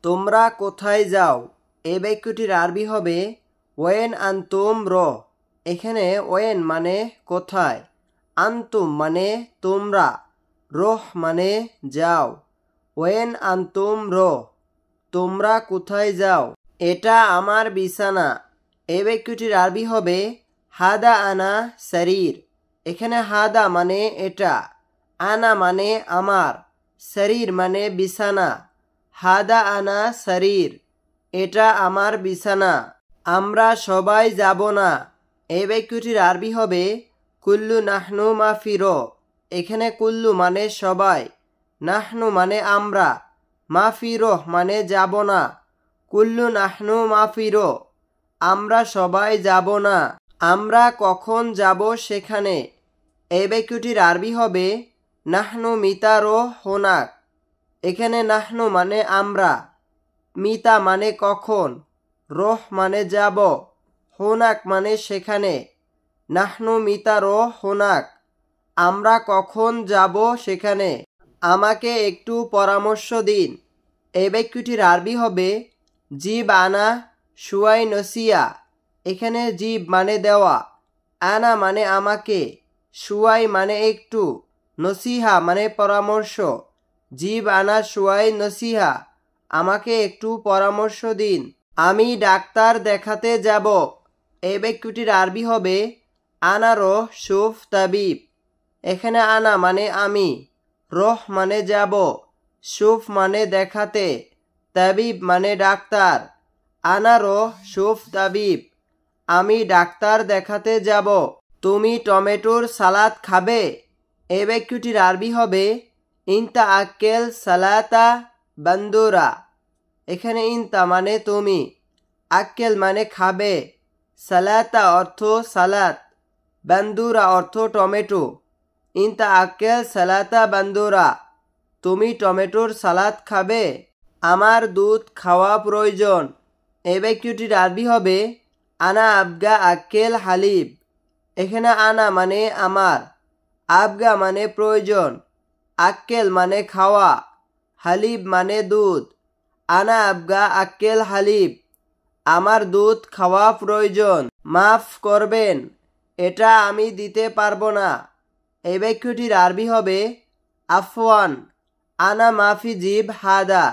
তোমরা কোথায় যাও এই বাক্যটির আরবি হবে ওয়েন আনতুম রহ। এখানে ওয়েন মানে কোথায়, আনতুম মানে তোমরা, রহ মানে যাও। ওয়েন আনতুম রহ, তোমরা কোথায় যাও। এটা আমার বিছানা এই বাক্যটির আরবি হবে হাদা আনা শরীর। এখানে হাদা মানে এটা, আনা মানে আমার, শরীর মানে বিছানা। হাদা আনা শরীর, এটা আমার বিছানা। আমরা সবাই যাব না এই বাক্যটির আরবি হবে কুল্লু নাহনু মাফিরো। এখানে কুল্লু মানে সবাই, নাহনু মানে আমরা, মাফিরো মানে যাব না। কুল্লু নাহনু মাফিরো, আমরা সবাই যাব না। আমরা কখন যাব সেখানে এই বাক্যটির আরবি হবে নাহনু মিতারো হোনাক। এখানে নাহনু মানে আমরা, মিতা মানে কখন, রোহ মানে যাব, হোনাক মানে সেখানে। নাহনু মিতারো হোনাক, আমরা কখন যাব সেখানে। আমাকে একটু পরামর্শ দিন এই বাক্যটির আরবি হবে জিব আনা শুয়াই নসিয়া। এখানে জিব মানে দেওয়া, আনা মানে আমাকে, শুয়াই মানে একটু, নসিহা মানে পরামর্শ। জিব আনা শুয়াই নসিহা, আমাকে একটু পরামর্শ দিন। আমি ডাক্তার দেখাতে যাব এই বাক্যটির আরবি হবে আনা রোহ শুফ তাবিব। এখানে আনা মানে আমি, রোহ মানে যাব, শুফ মানে দেখাতে, তাবিব মানে ডাক্তার। আনা রোহ শুফ তাবিব, আমি ডাক্তার দেখাতে যাব। তুমি টমেটোর সালাদ খাবে এই বাক্যটির আরবি হবে ইনতা আক্কেল সালাতা বান্দুরা। এখানে ইনতা মানে তুমি, আক্কেল মানে খাবে, সালাতা অর্থ সালাদ, বান্দুরা অর্থ টমেটো। ইনতা আক্কেল সালাতা বান্দুরা, তুমি টমেটোর সালাদ খাবে। আমার দুধ খাওয়া প্রয়োজন এই বাক্যটির আরবি হবে আনা আবগা আক্কেল হালিব। এখানে আনা মানে আমার, আবগা মানে প্রয়োজন, আক্কেল মানে খাওয়া, হালিব মানে দুধ। আনা আবগা আক্কেল হালিব, আমার দুধ খাওয়া প্রয়োজন। মাফ করবেন, এটা আমি দিতে পারবো না এই বাক্যটির আরবি হবে আফওয়ান আনা মাফি জিব হাদা।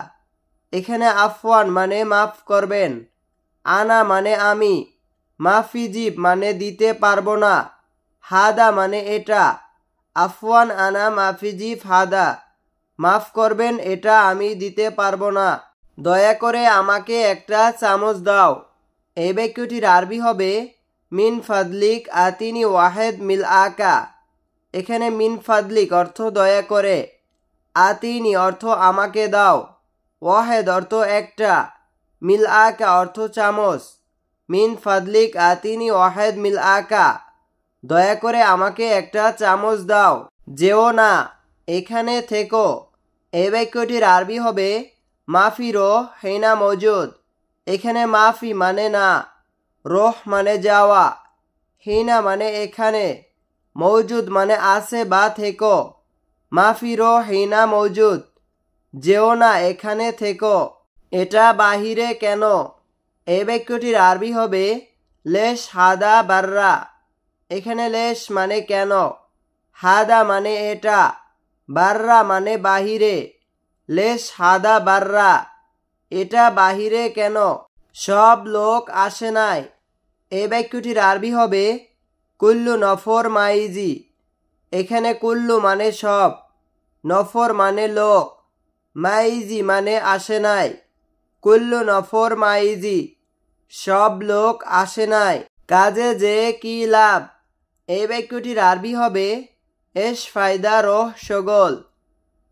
এখানে আফওয়ান মানে মাফ করবেন, আনা মানে আমি, মাফি জিব মানে দিতে পারবো না, হাদা মানে এটা। আফওয়ান আনা মাফি জিব হাদা, মাফ করবেন এটা আমি দিতে পারবো না। দয়া করে আমাকে একটা চামচ দাও এই বাক্যটির আরবি হবে মিন ফাদলিক আতিনি ওয়াহেদ মিল আকা। এখানে মিন ফাদলিক অর্থ দয়া করে, আতিনি অর্থ আমাকে দাও, ওয়াহেদ অর্থ একটা, মিল আকা অর্থ চামচ। মিন ফাদলিক আতিনি ওয়াহেদ মিল আকা, দয়া করে আমাকে একটা চামচ দাও। যেও না, এখানে থেকো এই বাক্যটির আরবি হবে মাফি রোহ হেনা মজুদ। এখানে মাফি মানে না, রোহ মানে যাওয়া, হিনা মানে এখানে, মৌজুদ মানে আছে বা থেকো। মাফি রোহ হিনা মৌজুদ, যেও না এখানে থেকো। এটা বাহিরে কেন এই বাক্যটির আরবি হবে লেশ হাদা বাররা। এখানে লেশ মানে কেন, হাদা মানে এটা, বাররা মানে বাহিরে। লেশ হাদা বাররা, এটা বাহিরে কেন। সব লোক আসে নাই এই বাক্যটির আরবি হবে কুল্লু নফর মাইজি। এখানে কুল্লু মানে সব, নফর মানে লোক, মাইজি মানে আসে নাই। কুল্লু নফর মাইজি, সব লোক আসে নাই। কাজে যে কি লাভ এই বাক্যটির আরবি হবে এশ ফায়দা রোহ শগল।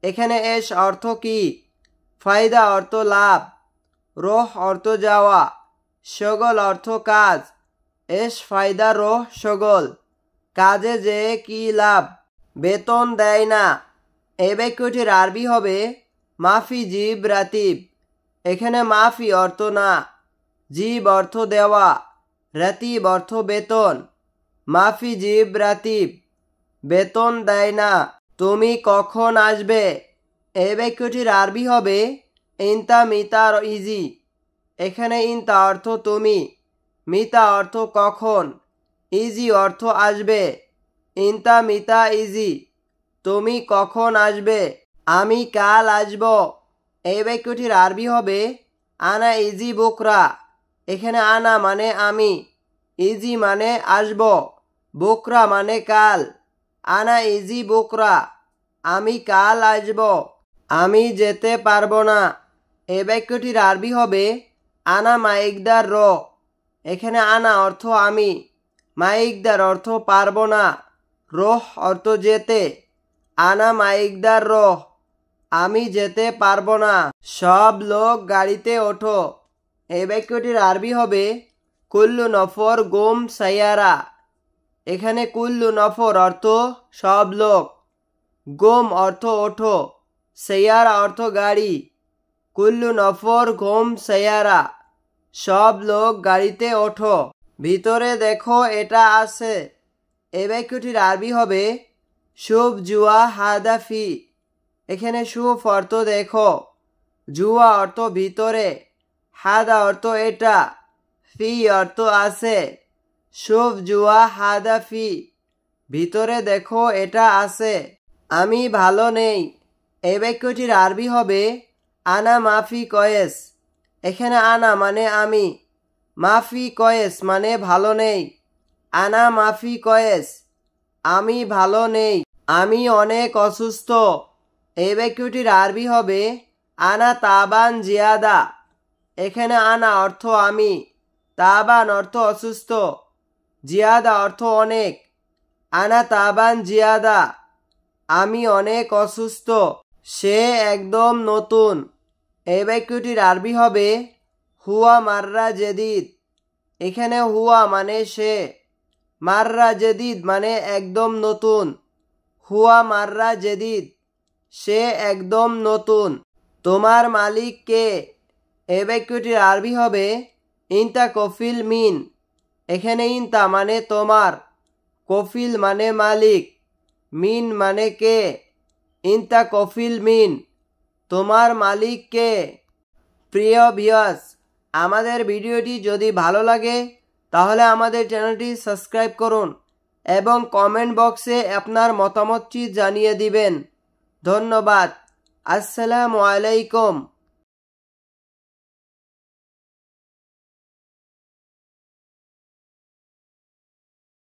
এখানে এশ অর্থ কি, ফায়দা অর্থ লাভ, রোহ অর্থ যাওয়া, শগল অর্থ কাজ। এশ ফায়দা রোহ শগল, কাজে যে কি লাভ। বেতন দেয় না এই বাক্যটির আরবি হবে মাফি জিব রাতিব। এখানে মাফি অর্থ না, জিব অর্থ দেওয়া, রাতিব অর্থ বেতন। মাফি জিব রাতিব, বেতন দেয় না। তুমি কখন আসবে এই বাক্যটির আরবি হবে ইনতা মিতা ইজি, এখানে ইনতা অর্থ তুমি, মিতা অর্থ কখন, ইজি অর্থ আসবে। ইনতা মিতা ইজি, তুমি কখন আসবে? আমি কাল আসব। এই বাক্যটির আরবি হবে আনা ইজি বুকরা। এখানে আনা মানে আমি, ইজি মানে আসব, বুকরা মানে কাল। আনা ইজি বুকরা, আমি কাল আসব। আমি যেতে পারবো না। এই বাক্যটির আরবি হবে আনা মাইকদার র। এখানে আনা অর্থ আমি, মাইকদার অর্থ পারবো না, রোহ অর্থ যেতে। আনা মাইকদার রোহ, আমি যেতে পারবো না। সব লোক গাড়িতে ওঠো। এই বাক্যটির আরবি হবে কুল্লু নফর গোম সাইয়ারা। এখানে কুল্লু নফর অর্থ সব লোক, গোম অর্থ ওঠো, সাইয়ারা অর্থ গাড়ি। কুল্লু নফর গোম সাইয়ারা, সব লোক গাড়িতে ওঠো। ভিতরে দেখো এটা আছে। এই বাক্যটির আরবি হবে শুভ জুয়া হাদাফি। এখানে শুভ অর্থ দেখো, জুয়া অর্থ ভিতরে, হাদা অর্থ এটা, ফি অর্থ আছে। শুভ জুয়া হাদাফি, ভিতরে দেখো এটা আছে। আমি ভালো নেই। এই বাক্যটির আরবি হবে আনা মাফি কয়েস। এখানে আনা মানে আমি, মাফি কয়েস মানে ভালো নেই। আনা মাফি কয়েস, আমি ভালো নেই, আমি অনেক অসুস্থ। এই বাক্যটির আরবি হবে আনা তাবান জিয়াদা। এখানে আনা অর্থ আমি, তাবান অর্থ অসুস্থ, জিয়াদা অর্থ অনেক। আনা তাবান জিয়াদা, আমি অনেক অসুস্থ। সে একদম নতুন। এই বাক্যটির আরবি হবে হুয়া মাররা জেদিদ। এখানে হুয়া মানে সে, মাররা জেদিদ মানে একদম নতুন। হুয়া মাররা জেদিদ, সে একদম নতুন। তোমার মালিক কে? এই বাক্যটির আরবি হবে ইনতা কফিল মিন। এখানে ইনতা মানে তোমার, কফিল মানে মালিক, মিন মানে কে। ইনতা কফিল মিন, তোমার মালিক কে? প্রিয় ভিউয়ার্স, আমাদের ভিডিওটি যদি ভালো লাগে তাহলে আমাদের চ্যানেলটি সাবস্ক্রাইব করুন এবং কমেন্ট বক্সে আপনার মতামতটি জানিয়ে দিবেন। ধন্যবাদ। আসসালামু আলাইকুম।